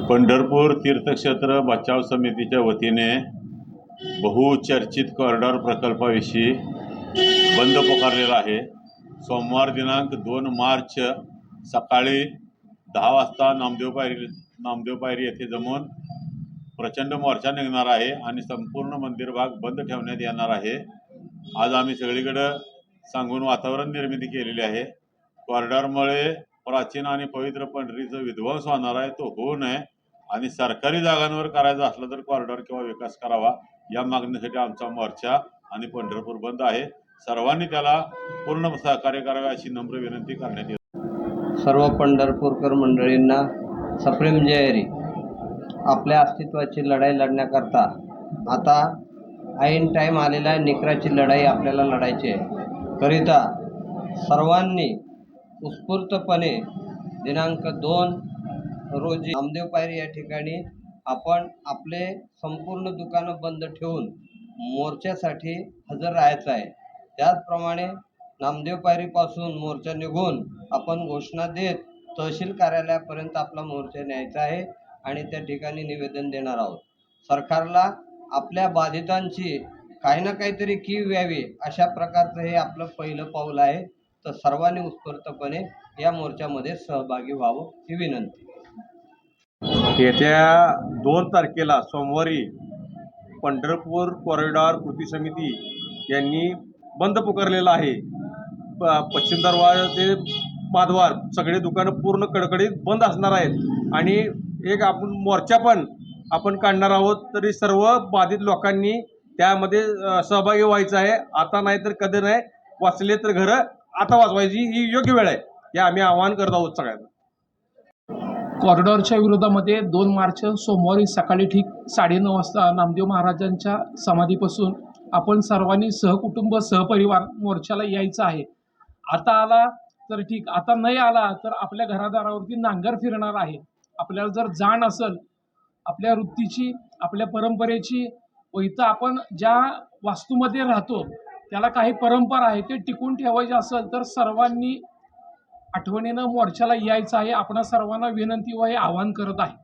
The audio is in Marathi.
पंढरपूर तीर्थक्षेत्र बचाव समितीच्या वतीने बहुचर्चित कॉरिडॉर प्रकल्पाविषयी बंद पुकारलेला आहे। सोमवार दिनांक 2 मार्च सकाळी 10 वाजता नामदेव पायरी येथे जमून प्रचंड मोर्चा निघणार आहे आणि संपूर्ण मंदिर भाग बंद ठेवण्यात येणार आहे। आज आम्ही सगळीकडे सांगून वातावरण निर्मिती केलेली आहे। कॉरिडॉरमुळे प्राचीन आणि पवित्र पंढरीचा विध्वंस होणार आहे, तो होऊ नये आणि सरकारी जागांवर करायचा असला तर कॉरिडॉर किंवा विकास करावा या मागणीसाठी आमचा मोर्चा आणि पंढरपूर बंद आहे। सर्वांनी त्याला पूर्ण सहकार्य करावे अशी नम्र विनंती करण्यात येते। सर्व पंढरपूरकर मंडळींना सप्रेम जयहरी। आपल्या अस्तित्वाची लढाई लढण्याकरता आता ऐन टाईम आलेला आहे। निकराची लढाई आपल्याला लढायची आहे, करिता सर्वांनी उत्स्फूर्तपणे दिनांक 2 रोजी नामदेव पायरी या ठिकाणी आपण आपले संपूर्ण दुकानं बंद ठेवून मोर्चासाठी हजर राहायचं आहे। त्याचप्रमाणे नामदेव पायरीपासून मोर्चा निघून आपण घोषणा देत तहसील कार्यालयापर्यंत आपला मोर्चा न्यायचा आहे आणि त्या ठिकाणी निवेदन देणार आहोत। सरकारला आपल्या बाधितांची काही ना काहीतरी कीव यावी अशा प्रकारचं हे आपलं पहिलं पाऊल आहे। तर सर्वांनी उत्स्फूर्तपणे या मोर्चामध्ये सहभागी व्हावं ही विनंती। येत्या 2 तारखेला सोमवारी पंढरपूर कॉरिडॉर कृती समिती यांनी बंद पुकारलेला आहे। पश्चिम दरवाजा ते माधवार सगळे दुकानं पूर्ण कडकडीत बंद असणार आहेत आणि एक आपण मोर्चा पण आपण काढणार आहोत। तरी सर्व बाधित लोकांनी त्यामध्ये सहभागी व्हायचं आहे। आता नाही तर कधी नाही, वाचले तर घरं आता वाचवायची ही योग्य वेळ आहे, हे आम्ही आवाहन करत आहोत सगळ्यांना। कॉरिडॉरच्या विरोधामध्ये 2 मार्च सोमवारी सकाळी ठीक 9:30 वाजता नामदेव महाराजांच्या समाधीपासून आपण सर्वांनी सहकुटुंब सहपरिवार मोर्चाला यायचं आहे। आता आला तर ठीक, आता नाही आला तर आपल्या घरादारावरती नांगर फिरणार आहे। आपल्याला जर जाण असेल आपल्या वृत्तीची, आपल्या परंपरेची, व इथं आपण ज्या वास्तूमध्ये राहतो त्याला काही परंपरा आहे ते टिकून ठेवायचे असेल तर सर्वांनी आठवणीनं मोर्चाला यायचं आहे। आपण सर्वांना विनंती व हे आवाहन करत आहे।